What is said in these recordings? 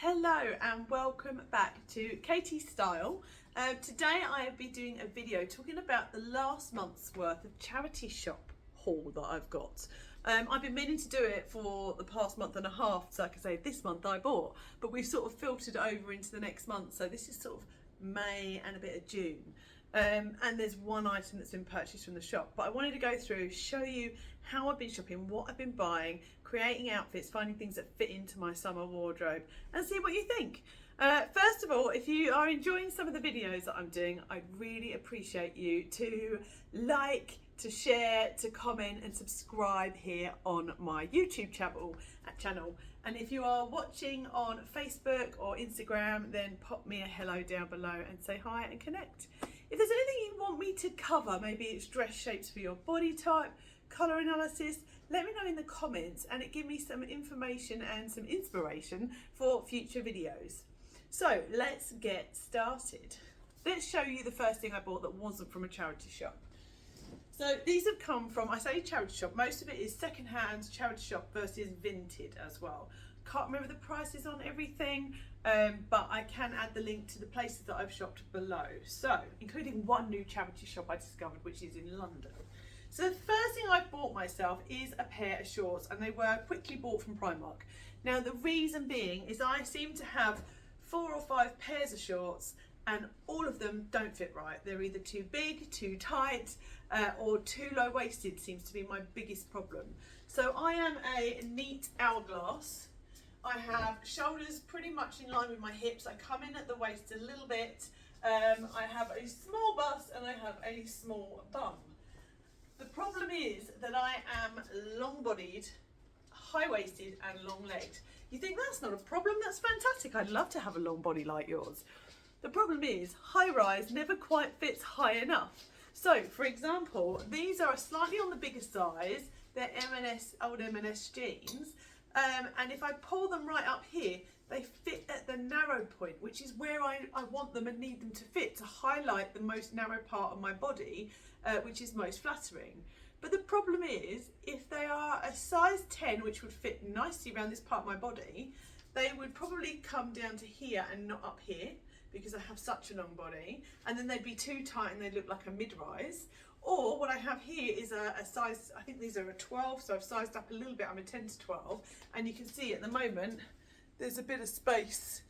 Hello and welcome back to Katie Style. Today I'll be doing a video talking about the last month's worth of charity shop haul that I've got. I've been meaning to do it for the past month and a half, so I can say this month I bought, but we've sort of filtered over into the next month, so this is sort of May and a bit of June. And there's one item that's been purchased from the shop, but I wanted to go through, show you how I've been shopping, what I've been buying, creating outfits, finding things that fit into my summer wardrobe, and see what you think. First of all, if you are enjoying some of the videos that I'm doing, I'd really appreciate you to like, to share, to comment and subscribe here on my YouTube channel. And if you are watching on Facebook or Instagram, then pop me a hello down below and say hi and connect. If there's anything you want me to cover, maybe it's dress shapes for your body type, colour analysis, let me know in the comments and it give me some information and some inspiration for future videos. So let's get started. Let's show you the first thing I bought that wasn't from a charity shop. So these have come from, I say charity shop, most of it is second-hand charity shop versus vintage as well. Can't remember the prices on everything, but I can add the link to the places that I've shopped below. So, including one new charity shop I discovered, which is in London. So the first thing I bought myself is a pair of shorts, and they were quickly bought from Primark. Now the reason being is I seem to have 4 or 5 pairs of shorts and all of them don't fit right. They're either too big, too tight, or too low-waisted seems to be my biggest problem. So I am a neat hourglass. I have shoulders pretty much in line with my hips. I come in at the waist a little bit. I have a small bust and I have a small bum. The problem is that I am long-bodied, high-waisted and long-legged. You think that's not a problem? That's fantastic. I'd love to have a long body like yours. The problem is high-rise never quite fits high enough. So, for example, these are slightly on the bigger size. They're old M&S jeans. And if I pull them right up here, they fit at the narrow point, which is where I want them and need them to fit, to highlight the most narrow part of my body, which is most flattering. But the problem is, if they are a size 10, which would fit nicely around this part of my body, they would probably come down to here and not up here, because I have such a long body, and then they'd be too tight and they'd look like a mid-rise. Or what I have here is a size, I think these are a 12, so I've sized up a little bit, I'm a 10 to 12, and you can see at the moment there's a bit of space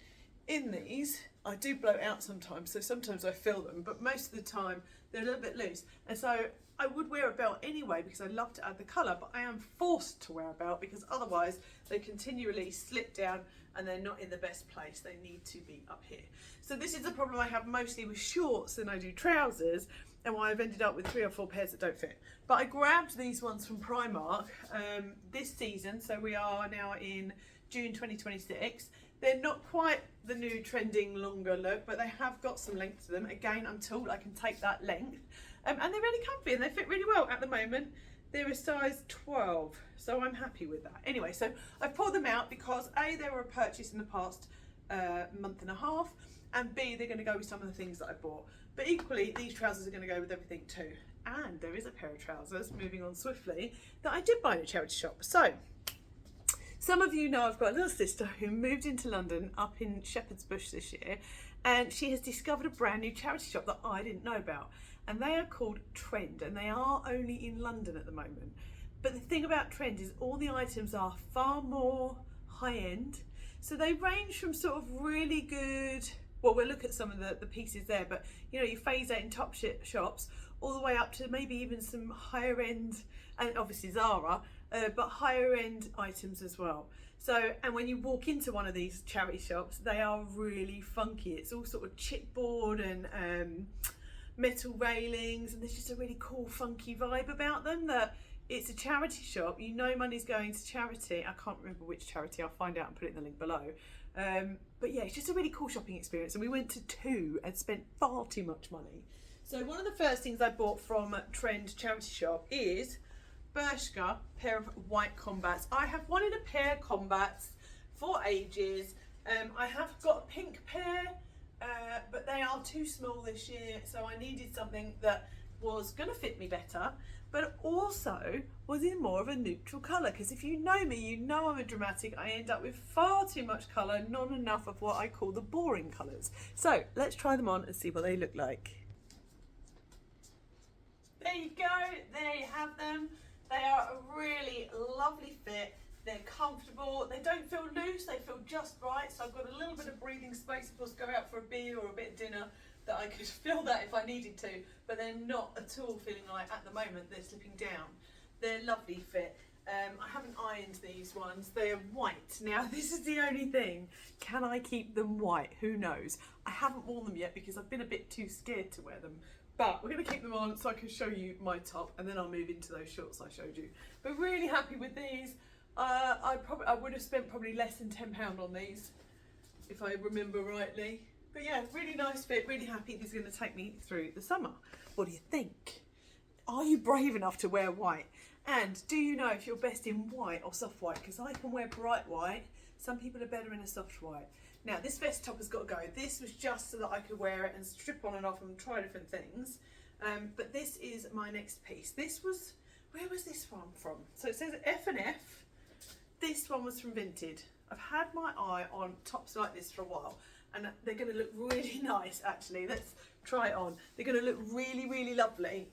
in these. I do blow out sometimes, so sometimes I fill them, but most of the time they're a little bit loose. And so I would wear a belt anyway because I love to add the colour, but I am forced to wear a belt because otherwise they continually slip down and they're not in the best place. They need to be up here. So this is a problem I have mostly with shorts than I do trousers, and why I've ended up with 3 or 4 pairs that don't fit. But I grabbed these ones from Primark this season, so we are now in June 2026. They're not quite the new trending longer look, but they have got some length to them. Again, I'm told I can take that length. And they're really comfy and they fit really well at the moment. They're a size 12, so I'm happy with that. Anyway, so I've pulled them out because A, they were a purchase in the past month and a half, and B, they're going to go with some of the things that I bought. But equally, these trousers are going to go with everything too. And there is a pair of trousers, moving on swiftly, that I did buy in a charity shop. So, some of you know I've got a little sister who moved into London up in Shepherd's Bush this year, and she has discovered a brand new charity shop that I didn't know about. And they are called Traid, and they are only in London at the moment. But the thing about Traid is all the items are far more high-end. So they range from sort of really good, well, we'll look at some of the pieces there, but you know, you phase out in top shops all the way up to maybe even some higher end, and obviously Zara, but higher end items as well. So, and when you walk into one of these charity shops, they are really funky. It's all sort of chipboard and metal railings, and there's just a really cool funky vibe about them, that it's a charity shop, you know money's going to charity. I can't remember which charity, I'll find out and put it in the link below. But yeah, it's just a really cool shopping experience, and we went to 2 and spent far too much money. So one of the first things I bought from Traid charity shop is Bershka pair of white combats. I have wanted a pair of combats for ages. I have got a pink pair, but they are too small this year, so I needed something that was going to fit me better, but also was in more of a neutral colour, because if you know me, you know I'm a dramatic. I end up with far too much colour, not enough of what I call the boring colours. So let's try them on and see what they look like. There you go, there you have them. They are a really lovely fit. They're comfortable, they don't feel loose, they feel just right. So I've got a little bit of breathing space, of course, go out for a beer or a bit of dinner, that I could fill that if I needed to, but they're not at all feeling like at the moment they're slipping down. They're lovely fit. I haven't ironed these ones, they're white. Now this is the only thing, can I keep them white? Who knows? I haven't worn them yet because I've been a bit too scared to wear them. But we're going to keep them on so I can show you my top, and then I'll move into those shorts I showed you. But really happy with these. I would have spent probably less than £10 on these, if I remember rightly. But yeah, really nice fit, really happy. These are going to take me through the summer. What do you think? Are you brave enough to wear white? And do you know if you're best in white or soft white? Because I can wear bright white. Some people are better in a soft white. Now this vest top has got to go. This was just so that I could wear it and strip on and off and try different things. But this is my next piece. This was, where was this one from? So it says F&F. This one was from Vinted. I've had my eye on tops like this for a while, and they're going to look really nice actually. Let's try it on. They're going to look really, really lovely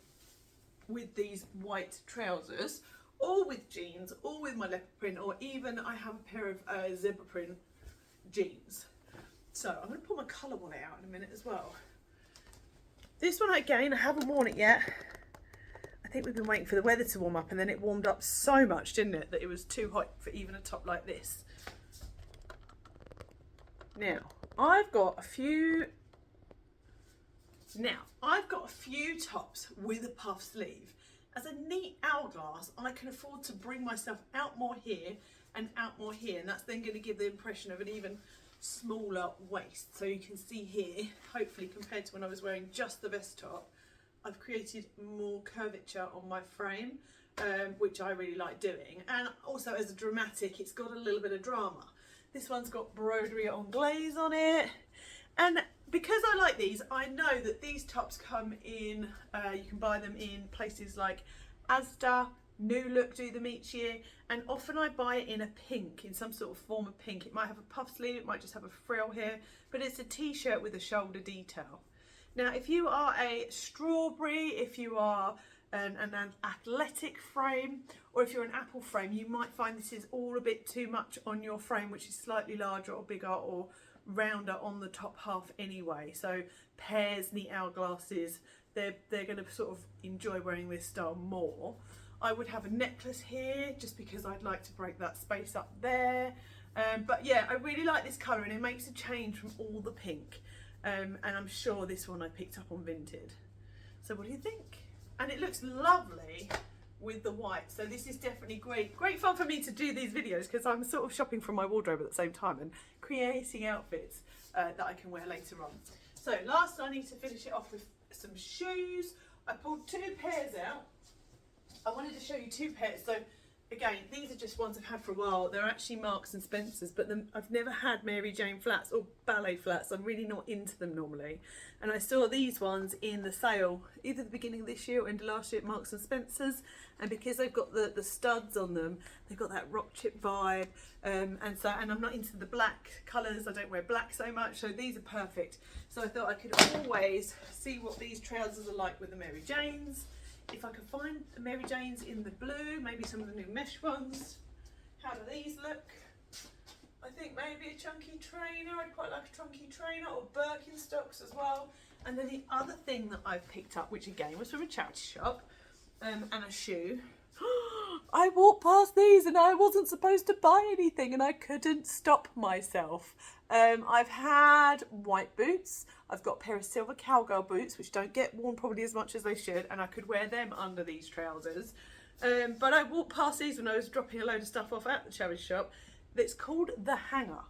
with these white trousers, or with jeans, or with my leopard print, or even I have a pair of zebra print jeans. So I'm going to pull my colour one out in a minute as well. This one again, I haven't worn it yet. I think we've been waiting for the weather to warm up, and then it warmed up so much, didn't it, that it was too hot for even a top like this. Now, I've got a few tops with a puff sleeve. As a neat hourglass, I can afford to bring myself out more here and out more here, and that's then going to give the impression of an even smaller waist. So you can see here, hopefully compared to when I was wearing just the vest top, I've created more curvature on my frame, which I really like doing. And also as a dramatic, it's got a little bit of drama. This one's got broderie on glaze on it. And because I like these, I know that these tops come in, you can buy them in places like Asda, New Look do them each year, and often I buy it in a pink, in some sort of form of pink. It might have a puff sleeve, it might just have a frill here, but it's a t-shirt with a shoulder detail. Now, if you are a strawberry, if you are an athletic frame, or if you're an apple frame, you might find this is all a bit too much on your frame, which is slightly larger or bigger or rounder on the top half anyway. So pears, neat hourglasses, they're going to sort of enjoy wearing this style more. I would have a necklace here just because I'd like to break that space up there. But yeah, I really like this colour, and it makes a change from all the pink. And I'm sure this one I picked up on Vinted. So what do you think? And it looks lovely with the white. So this is definitely great fun for me to do these videos, because I'm sort of shopping from my wardrobe at the same time and creating outfits that I can wear later on. So last, I need to finish it off with some shoes. I pulled 2 pairs out. I wanted to show you 2 pairs. So again, these are just ones I've had for a while. They're actually Marks and Spencer's, but I've never had Mary Jane flats or ballet flats. I'm really not into them normally. And I saw these ones in the sale, either the beginning of this year or end of last year at Marks and Spencer's. And because they've got the studs on them, they've got that rock chip vibe. And I'm not into the black colours. I don't wear black so much. So these are perfect. So I thought I could always see what these trousers are like with the Mary Janes. If I can find the Mary Janes in the blue, maybe some of the new mesh ones. How do these look? I think maybe a chunky trainer. I'd quite like a chunky trainer, or Birkenstocks as well. And then the other thing that I've picked up, which again was from a charity shop, and a shoe. I walked past these and I wasn't supposed to buy anything, and I couldn't stop myself. I've had white boots. I've got a pair of silver cowgirl boots, which don't get worn probably as much as they should, and I could wear them under these trousers. But I walked past these when I was dropping a load of stuff off at the charity shop. That's called The Hanger.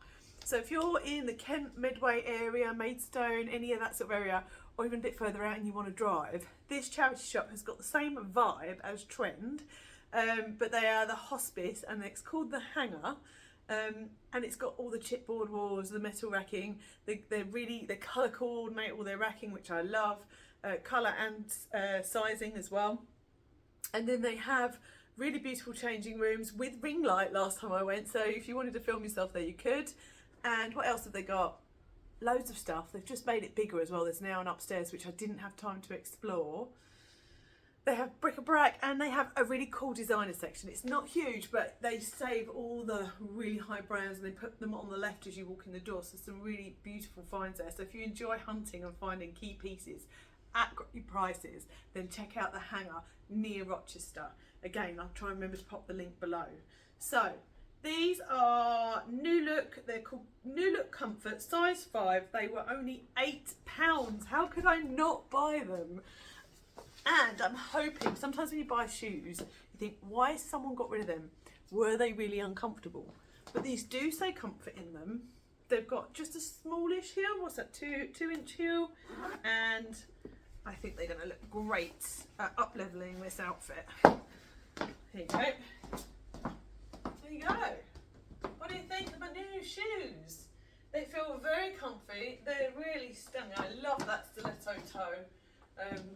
So if you're in the Kent Medway area, Maidstone, any of that sort of area, or even a bit further out and you want to drive, this charity shop has got the same vibe as Traid, but they are the Hospice, and it's called The Hanger. And it's got all the chipboard walls, the metal racking. They colour coordinate all their racking, which I love. Colour and sizing as well. And then they have really beautiful changing rooms with ring light last time I went. So if you wanted to film yourself there, you could. And what else have they got? Loads of stuff. They've just made it bigger as well. There's now an upstairs, which I didn't have time to explore. They have bric-a-brac and they have a really cool designer section. It's not huge, but they save all the really high brands and they put them on the left as you walk in the door. So some really beautiful finds there. So if you enjoy hunting and finding key pieces at great prices, then check out the hangar near Rochester. Again, I'll try and remember to pop the link below. So these are New Look. They're called New Look Comfort, size 5. They were only £8. How could I not buy them? And I'm hoping, sometimes when you buy shoes, you think, why has someone got rid of them? Were they really uncomfortable? But these do say comfort in them. They've got just a smallish heel, what's that, 2-inch heel? And I think they're gonna look great at up-leveling this outfit. Here you go. There you go. What do you think of my new shoes? They feel very comfy. They're really stunning. I love that stiletto toe.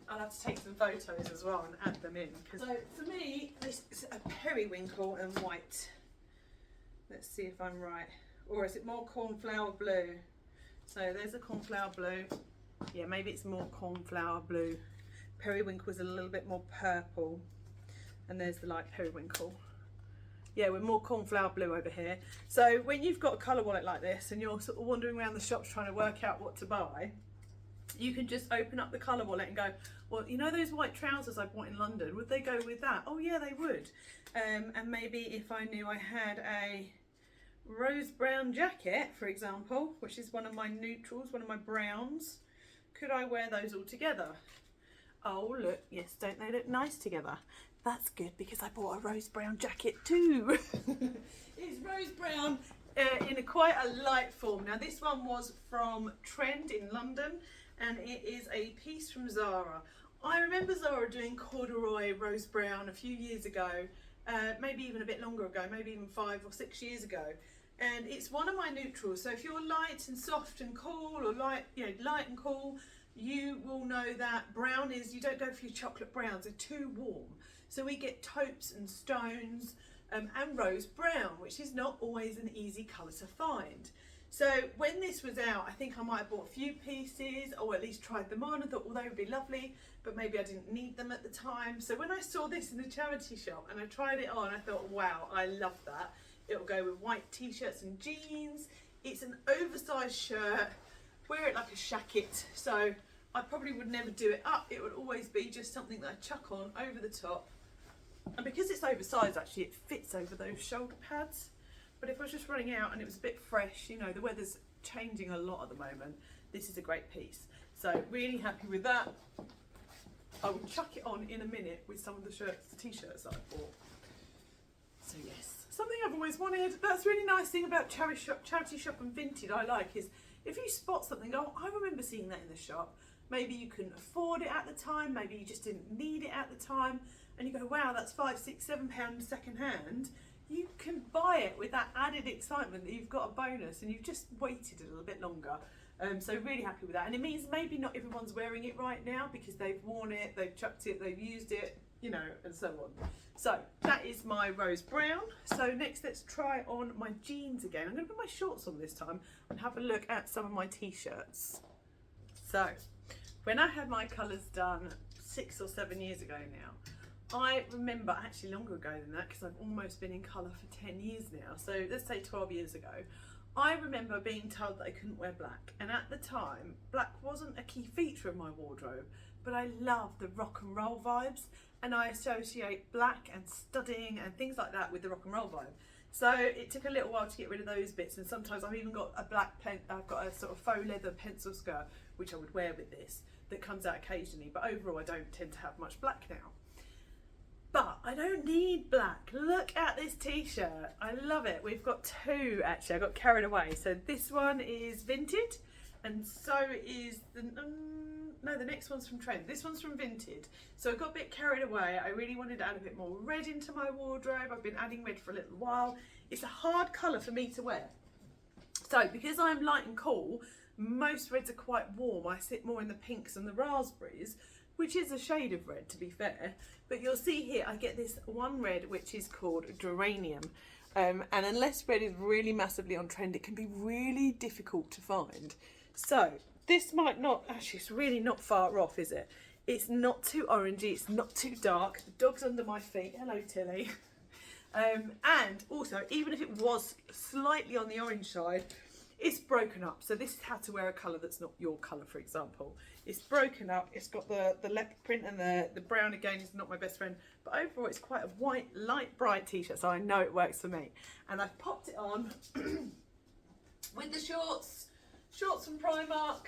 I'll have to take some photos as well and add them in. So for me, this is a periwinkle and white. Let's see if I'm right. Or is it more cornflower blue? So there's a cornflower blue. Yeah, maybe it's more cornflower blue. Periwinkle is a little bit more purple. And there's the light periwinkle. Yeah, we're more cornflower blue over here. So when you've got a colour wallet like this and you're sort of wandering around the shops trying to work out what to buy, you can just open up the colour wallet and go, well, you know those white trousers I bought in London, would they go with that? Oh yeah, they would. And maybe if I knew I had a rose brown jacket, for example, which is one of my neutrals, one of my browns, could I wear those all together? Oh look, yes, don't they look nice together? That's good because I bought a rose brown jacket too. It's rose brown in quite a light form. Now this one was from Traid in London, and it is a piece from Zara. I remember Zara doing corduroy rose brown a few years ago, maybe even a bit longer ago, maybe even 5 or 6 years ago. And it's one of my neutrals. So if you're light and soft and cool, or light and cool, you will know that brown is, you don't go for your chocolate browns, they're too warm. So we get taupes and stones and rose brown, which is not always an easy colour to find. So when this was out, I think I might have bought a few pieces, or at least tried them on and thought, well, they would be lovely, but maybe I didn't need them at the time. So when I saw this in the charity shop and I tried it on, I thought, wow, I love that. It'll go with white t-shirts and jeans. It's an oversized shirt. Wear it like a shacket. So I probably would never do it up. It would always be just something that I chuck on over the top. And because it's oversized, actually, it fits over those shoulder pads. But if I was just running out and it was a bit fresh, you know, the weather's changing a lot at the moment, this is a great piece. So really happy with that. I will chuck it on in a minute with some of the t-shirts that I bought. So yes, something I've always wanted. That's a really nice thing about charity shop and vintage I like is if you spot something, oh, I remember seeing that in the shop. Maybe you couldn't afford it at the time, maybe you just didn't need it at the time, and you go, wow, that's £5, £6, £7 second hand. You can buy it with that added excitement that you've got a bonus and you've just waited a little bit longer. So really happy with that. And it means maybe not everyone's wearing it right now because they've worn it, they've chucked it, they've used it, you know, and so on. So that is my rose brown. So next let's try on my jeans again. I'm going to put my shorts on this time and have a look at some of my t-shirts. So when I had my colours done 6 or 7 years ago now, I remember, actually longer ago than that, because I've almost been in colour for 10 years now, so let's say 12 years ago, I remember being told that I couldn't wear black, and at the time, black wasn't a key feature of my wardrobe, but I love the rock and roll vibes, and I associate black and studding and things like that with the rock and roll vibe. So it took a little while to get rid of those bits, and sometimes I've even got I've got a sort of faux leather pencil skirt, which I would wear with this, that comes out occasionally, but overall I don't tend to have much black now. But I don't need black. Look at this t-shirt. I love it. We've got 2 actually. I got carried away. So this one is vintage, and so is the no, the next one's from Traid. This one's from Vinted. So I got a bit carried away. I really wanted to add a bit more red into my wardrobe. I've been adding red for a little while. It's a hard colour for me to wear. So because I'm light and cool, most reds are quite warm. I sit more in the pinks and the raspberries, which is a shade of red to be fair. But you'll see here, I get this one red, which is called geranium. And unless red is really massively on trend, it can be really difficult to find. So this might not, actually it's really not far off, is it? It's not too orangey, it's not too dark. The dog's under my feet, hello Tilly. And also, even if it was slightly on the orange side, it's broken up. So this is how to wear a colour that's not your colour, for example. It's broken up, it's got the leopard print, and the brown again is not my best friend. But overall it's quite a white, light, bright t-shirt, so I know it works for me. And I've popped it on with the shorts from Primark.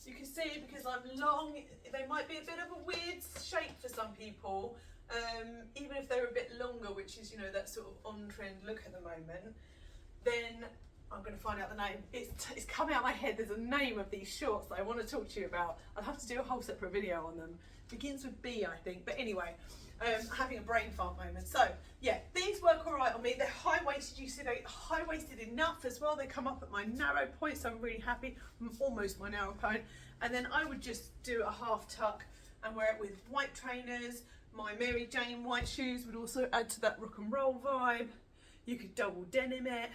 You can see because I'm long, they might be a bit of a weird shape for some people. Even if they're a bit longer, which is, you know, that sort of on-trend look at the moment, then I'm going to find out the name. It's coming out of my head. There's a name of these shorts that I want to talk to you about. I'll have to do a whole separate video on them. Begins with B, I think. But anyway, having a brain fart moment. So, yeah, these work all right on me. They're high-waisted. You see, they're high-waisted enough as well. They come up at my narrow point, so I'm really happy. Almost my narrow point. And then I would just do a half tuck and wear it with white trainers. My Mary Jane white shoes would also add to that rock and roll vibe. You could double denim it.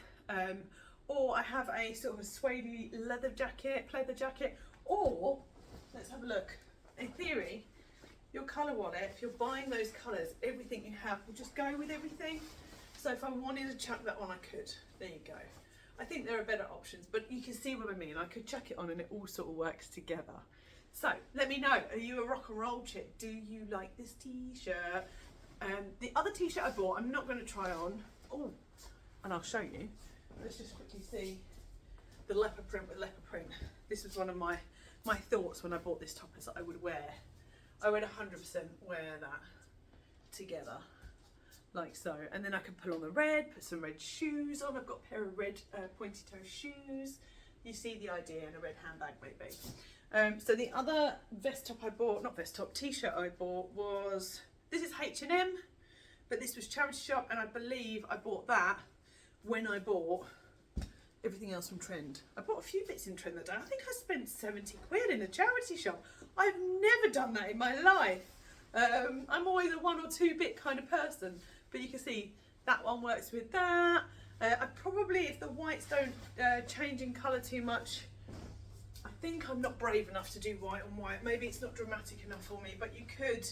Or I have a sort of a suede leather jacket, pleather jacket. Or, let's have a look. In theory, your colour wallet, if you're buying those colours, everything you have will just go with everything. So if I wanted to chuck that on, I could. There you go. I think there are better options, but you can see what I mean. I could chuck it on and it all sort of works together. So let me know, are you a rock and roll chick? Do you like this t-shirt? The other t-shirt I bought, I'm not going to try on. Oh, and I'll show you. Let's just quickly see the leopard print with leopard print. This was one of my thoughts when I bought this top, is that I would wear. I would 100% wear that together, like so. And then I can pull on the red, put some red shoes on. I've got a pair of red pointy toe shoes. You see the idea, and a red handbag maybe. So the other vest top I bought, not vest top, t-shirt I bought was, this is H&M, but this was charity shop, and I believe I bought that when I bought everything else from Trend. I bought a few bits in Trend that day. I think I spent 70 quid in a charity shop. I've never done that in my life. I'm always a 1 or 2 bit kind of person, but you can see that one works with that. I probably, if the whites don't change in colour too much, I think I'm not brave enough to do white on white. Maybe it's not dramatic enough for me, but you could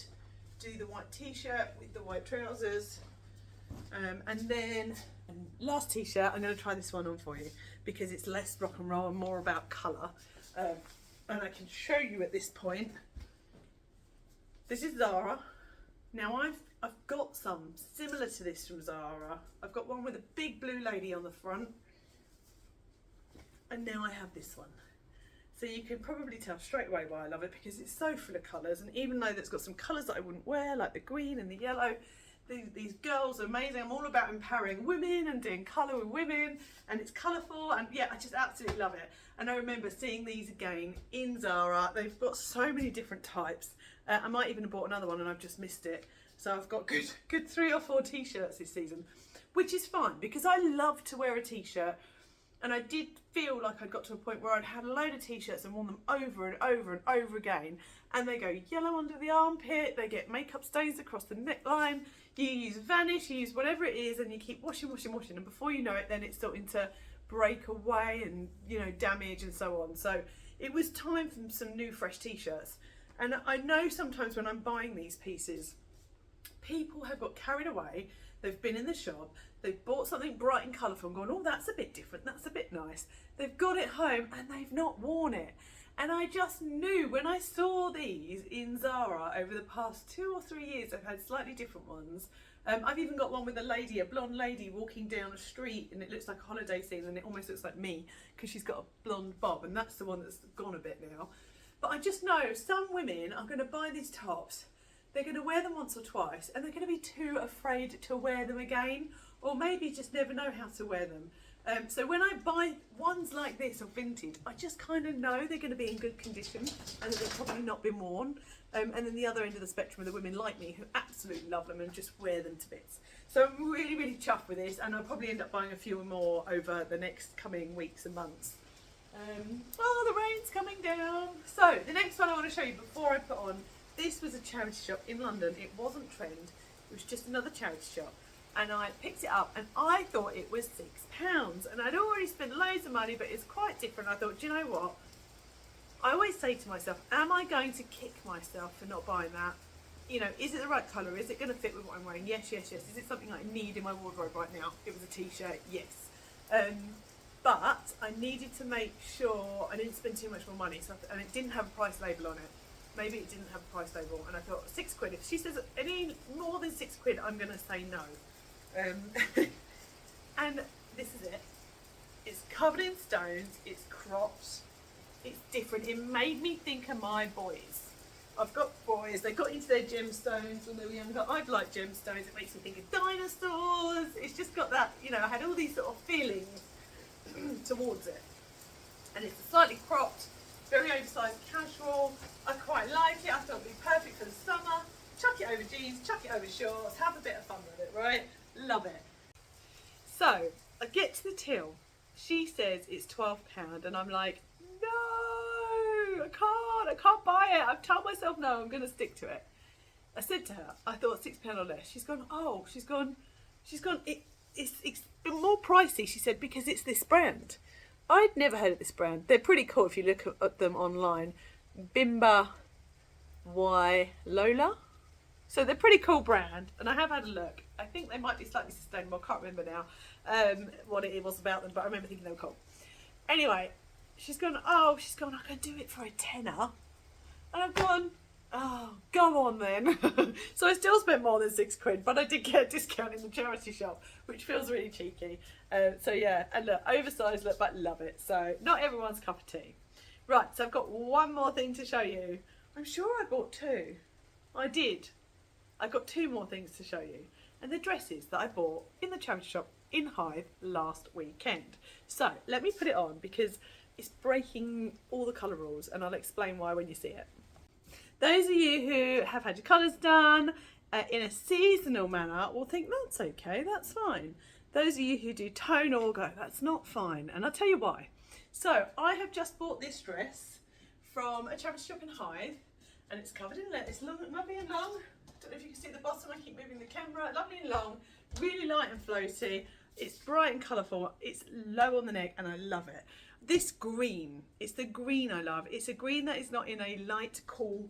do the white t-shirt with the white trousers. And then last t-shirt, I'm going to try this one on for you because it's less rock and roll and more about colour. And I can show you at this point. This is Zara. Now I've got some similar to this from Zara. I've got one with a big blue lady on the front. And now I have this one. So you can probably tell straight away why I love it, because it's so full of colours, and even though it's got some colours that I wouldn't wear, like the green and the yellow, these girls are amazing. I'm all about empowering women and doing colour with women, and it's colourful, and yeah, I just absolutely love it. And I remember seeing these again in Zara. They've got so many different types. I might even have bought another one and I've just missed it. So I've got good 3 or 4 t-shirts this season, which is fine because I love to wear a t-shirt. And I did feel like I'd got to a point where I'd had a load of t-shirts and worn them over and over and over again. And they go yellow under the armpit, they get makeup stains across the neckline, you use Vanish, you use whatever it is, and you keep washing. And before you know it, then it's starting to break away and, you know, damage and so on. So it was time for some new fresh t-shirts. And I know sometimes when I'm buying these pieces, people have got carried away. They've been in the shop, they've bought something bright and colourful and gone, oh, that's a bit different, that's a bit nice. They've got it home and they've not worn it. And I just knew when I saw these in Zara over the past 2 or 3 years, I've had slightly different ones. I've even got one with a lady, a blonde lady walking down a street, and it looks like a holiday scene, and it almost looks like me because she's got a blonde bob, and that's the one that's gone a bit now. But I just know some women are going to buy these tops, they're going to wear them once or twice, and they're going to be too afraid to wear them again, or maybe just never know how to wear them. So when I buy ones like this or vintage, I just kind of know they're going to be in good condition and that they've probably not been worn. And then the other end of the spectrum are the women like me who absolutely love them and just wear them to bits. So I'm really, really chuffed with this, and I'll probably end up buying a few more over the next coming weeks and months. Oh, the rain's coming down. So the next one I want to show you before I put on, this was a charity shop in London. It wasn't Traid, it was just another charity shop. And I picked it up and I thought it was £6. And I'd already spent loads of money, but it's quite different. I thought, do you know what? I always say to myself, am I going to kick myself for not buying that? You know, is it the right colour? Is it going to fit with what I'm wearing? Yes, yes, yes. Is it something I need in my wardrobe right now? It was a t-shirt, yes. But I needed to make sure I didn't spend too much more money, and it didn't have a price label on it. Maybe it didn't have a price label, and I thought £6. If she says any more than £6, I'm going to say no. And this is it. It's covered in stones. It's cropped. It's different. It made me think of my boys. I've got boys. They got into their gemstones when they were younger. I've liked gemstones. It makes me think of dinosaurs. It's just got that. You know, I had all these sort of feelings towards it. And it's slightly cropped, very oversized, casual. I quite like it. I thought it'd be perfect for the summer. Chuck it over jeans, chuck it over shorts, have a bit of fun with it, right? Love it. So I get to the till. She says it's £12, and I'm like, no, I can't buy it. I've told myself no, I'm going to stick to it. I said to her, I thought £6 or less. She's gone, it's been more pricey, she said, because it's this brand. I'd never heard of this brand. They're pretty cool if you look at them online. Bimba Y Lola. So they're a pretty cool brand, and I have had a look. I think they might be slightly sustainable. I can't remember now what it was about them, but I remember thinking they were cool. Anyway, she's gone, I can do it for a tenner. And I've gone, oh, go on then. So I still spent more than £6, but I did get a discount in the charity shop, which feels really cheeky. So yeah, and look, oversized look, but love it. So not everyone's cup of tea. Right, so I've got one more thing to show you. I'm sure I bought two. I did. I got two more things to show you. And the dresses that I bought in the charity shop in Hythe last weekend. So let me put it on because it's breaking all the colour rules, and I'll explain why when you see it. Those of you who have had your colours done in a seasonal manner will think that's okay, that's fine. Those of you who do tonal will go, that's not fine, and I'll tell you why. So I have just bought this dress from a charity shop in Hythe, and it's covered in leather. It's long, lovely and long. Don't know if you can see the bottom, I keep moving the camera. Lovely and long, really light and floaty. It's bright and colourful. It's low on the neck, and I love it. This green, it's the green I love. It's a green that is not in a light, cool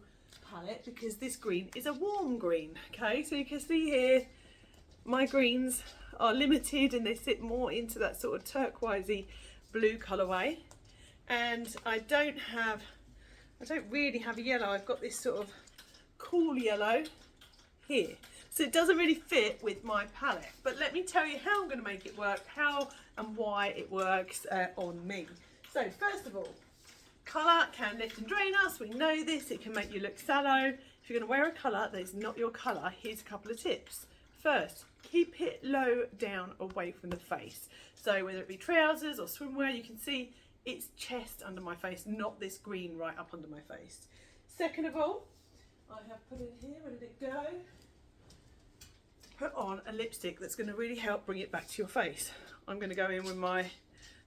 palette, because this green is a warm green. Okay, so you can see here, my greens are limited, and they sit more into that sort of turquoisey blue colourway. And I don't really have a yellow. I've got this sort of cool yellow here, so it doesn't really fit with my palette, but let me tell you how I'm going to make it work, how and why it works on me. So first of all, colour can lift and drain us. We know this. It can make you look sallow. If you're going to wear a colour that is not your colour, here's a couple of tips. First, keep it low down away from the face. So whether it be trousers or swimwear, you can see it's chest under my face, not this green right up under my face. Second of all, I have put it here. Where did it go? Put on a lipstick that's going to really help bring it back to your face. I'm going to go in with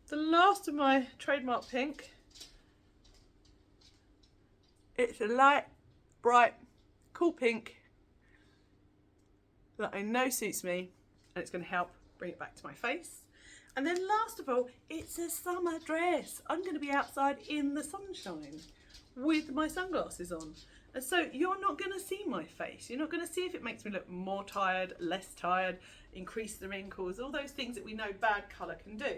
the last of my trademark pink. It's a light, bright, cool pink that I know suits me, and it's going to help bring it back to my face. And then last of all, it's a summer dress. I'm going to be outside in the sunshine with my sunglasses on. And so you're not going to see my face. You're not going to see if it makes me look more tired, less tired, increase the wrinkles, all those things that we know bad colour can do.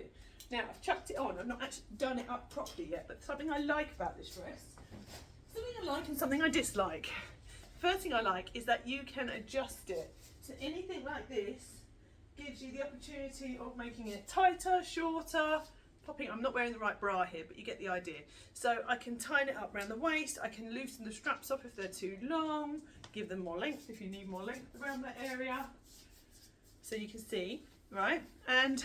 Now, I've chucked it on. I've not actually done it up properly yet, but something I like about this dress, something I like and something I dislike. First thing I like is that you can adjust it. So anything like this gives you the opportunity of making it tighter, shorter, popping. I'm not wearing the right bra here, but you get the idea. So I can tie it up around the waist. I can loosen the straps off if they're too long, give them more length if you need more length around that area. So you can see, right? And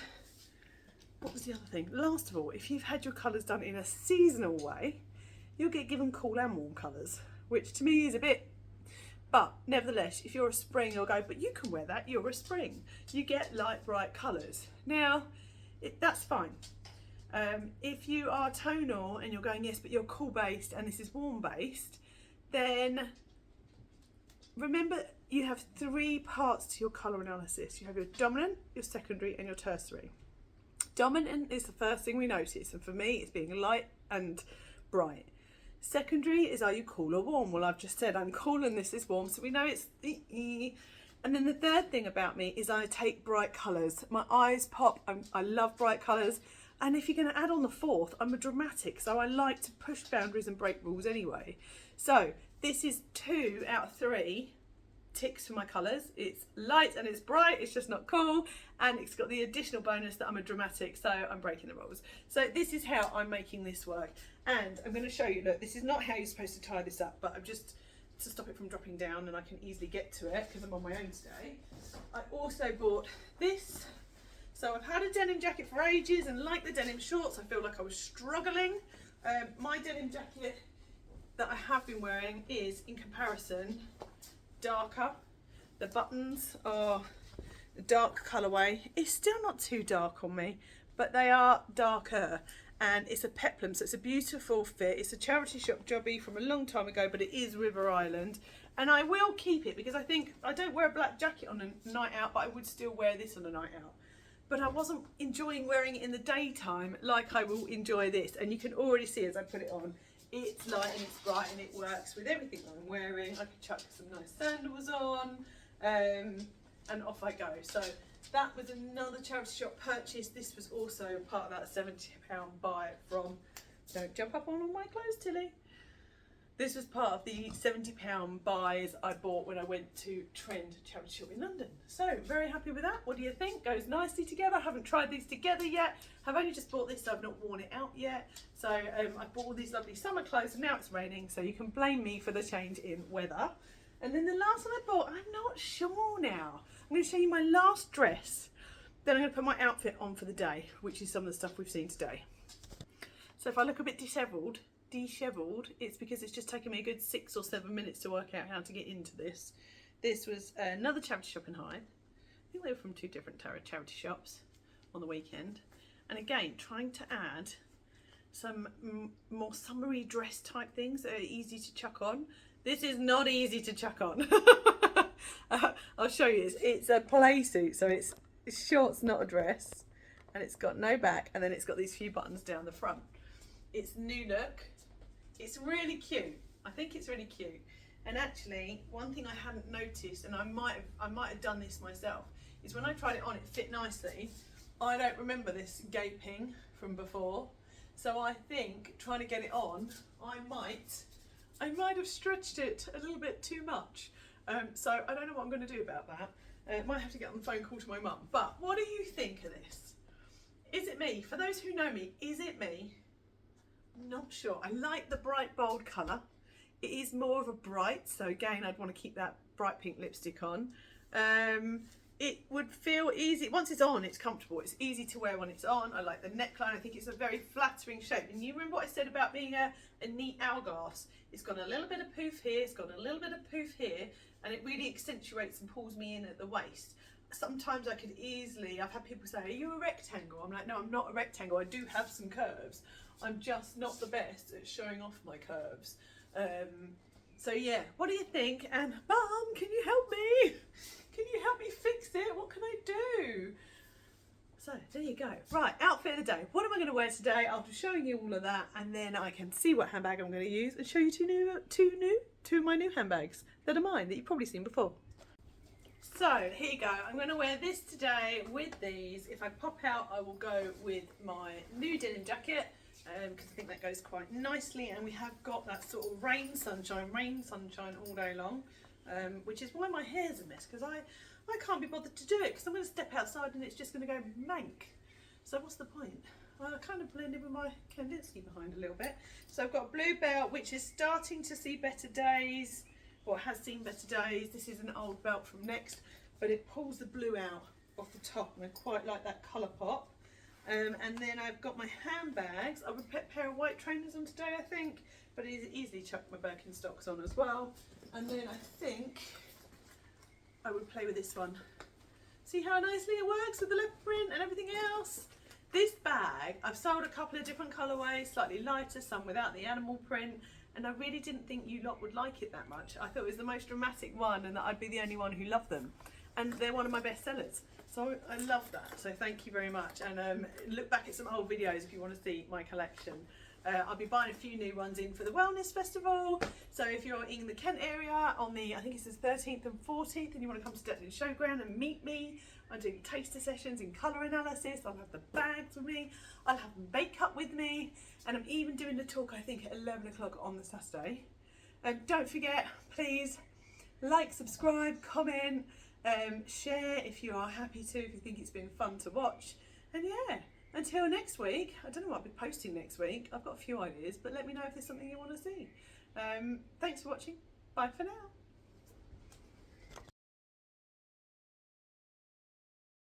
what was the other thing? Last of all, if you've had your colours done in a seasonal way, you'll get given cool and warm colours, which to me is a bit, but nevertheless, if you're a spring, you'll go, but you can wear that, you're a spring. You get light, bright colours. Now, that's fine. If you are tonal and you're going, yes, but you're cool based and this is warm based, then remember you have 3 parts to your colour analysis. You have your dominant, your secondary and your tertiary. Dominant is the first thing we notice, and for me it's being light and bright. Secondary is, are you cool or warm? Well, I've just said I'm cool and this is warm, so we know it's and then the third thing about me is I take bright colours. My eyes pop. I love bright colours. And if you're going to add on the fourth, I'm a dramatic, so I like to push boundaries and break rules anyway. So this is 2 out of 3 ticks for my colours. It's light and it's bright, it's just not cool, and it's got the additional bonus that I'm a dramatic, so I'm breaking the rules. So this is how I'm making this work, and I'm going to show you. Look, this is not how you're supposed to tie this up, but I'm just to stop it from dropping down, and I can easily get to it because I'm on my own today. I also bought this. So I've had a denim jacket for ages, and like the denim shorts, I feel like I was struggling. My denim jacket that I have been wearing is, in comparison, darker. The buttons are a dark colourway. It's still not too dark on me, but they are darker, and it's a peplum, so it's a beautiful fit. It's a charity shop jobby from a long time ago, but it is River Island, and I will keep it because I think I don't wear a black jacket on a night out, but I would still wear this on a night out. But I wasn't enjoying wearing it in the daytime like I will enjoy this, and you can already see as I put it on, it's light and it's bright and it works with everything that I'm wearing. I could chuck some nice sandals on, and off I go. So that was another charity shop purchase. This was also part of that £70 buy from, don't jump up on all my clothes, Tilly. This was part of the £70 buys I bought when I went to Traid charity shop in London. So very happy with that. What do you think? Goes nicely together. I haven't tried these together yet. I've only just bought this, so I've not worn it out yet. So I bought all these lovely summer clothes, and now it's raining, so you can blame me for the change in weather. And then the last one I bought, I'm not sure now. I'm going to show you my last dress. Then I'm going to put my outfit on for the day, which is some of the stuff we've seen today. So if I look a bit dishevelled, it's because it's just taken me a good 6 or 7 minutes to work out how to get into this. This was another charity shop in Hythe. I think they were from 2 different charity shops on the weekend. And again, trying to add some more summery dress type things that are easy to chuck on. This is not easy to chuck on. I'll show you. It's a play suit, so it's shorts, not a dress, and it's got no back, and then it's got these few buttons down the front. It's new look. It's really cute. I think it's really cute. And actually, one thing I hadn't noticed, and I might have done this myself, is when I tried it on, it fit nicely. I don't remember this gaping from before, so I think trying to get it on, I might have stretched it a little bit too much. So I don't know what I'm going to do about that. Might have to get on the phone call to my mum. But what do you think of this? Is it me? For those who know me, is it me? Not sure. I like the bright bold colour. It is more of a bright, so again I'd want to keep that bright pink lipstick on. It would feel easy, once it's on it's comfortable, it's easy to wear when it's on. I like the neckline, I think it's a very flattering shape. And you remember what I said about being a neat hourglass? It's got a little bit of poof here, it's got a little bit of poof here, and it really accentuates and pulls me in at the waist. Sometimes I could easily, I've had people say, are you a rectangle? I'm like, no, I'm not a rectangle, I do have some curves. I'm just not the best at showing off my curves. So yeah, what do you think? And Mum, can you help me? Can you help me fix it? What can I do? So there you go. Right, outfit of the day. What am I going to wear today? After showing you all of that, and then I can see what handbag I'm going to use and show you two of my new handbags that are mine that you've probably seen before. So here you go. I'm going to wear this today with these. If I pop out, I will go with my new denim jacket, because I think that goes quite nicely, and we have got that sort of rain sunshine all day long, which is why my hair's a mess, because I can't be bothered to do it, because I'm going to step outside and it's just going to go mank. So what's the point? Well, I kind of blend in with my Kandinsky behind a little bit. So I've got a blue belt, which is starting to see better days, or has seen better days. This is an old belt from Next, but it pulls the blue out off the top, and I quite like that colour pop. And then I've got my handbags. I would put a pair of white trainers on today, I think, but it is easily chuck my Birkenstocks on as well. And then I think I would play with this one. See how nicely it works with the leopard print and everything else? This bag, I've sold a couple of different colourways, slightly lighter, some without the animal print, and I really didn't think you lot would like it that much. I thought it was the most dramatic one and that I'd be the only one who loved them. And they're one of my best sellers. So I love that, so thank you very much. And look back at some old videos if you want to see my collection. I'll be buying a few new ones in for the Wellness Festival. So if you're in the Kent area on the, I think it's the 13th and 14th, and you want to come to Detton Showground and meet me, I'm doing taster sessions in colour analysis. I'll have the bags with me, I'll have makeup with me, and I'm even doing the talk, I think, at 11 o'clock on the Saturday. Don't forget, please, like, subscribe, comment, share if you are happy to, if you think it's been fun to watch. And yeah, until next week, I don't know what I'll be posting next week. I've got a few ideas, but let me know if there's something you want to see. Thanks for watching. Bye for now.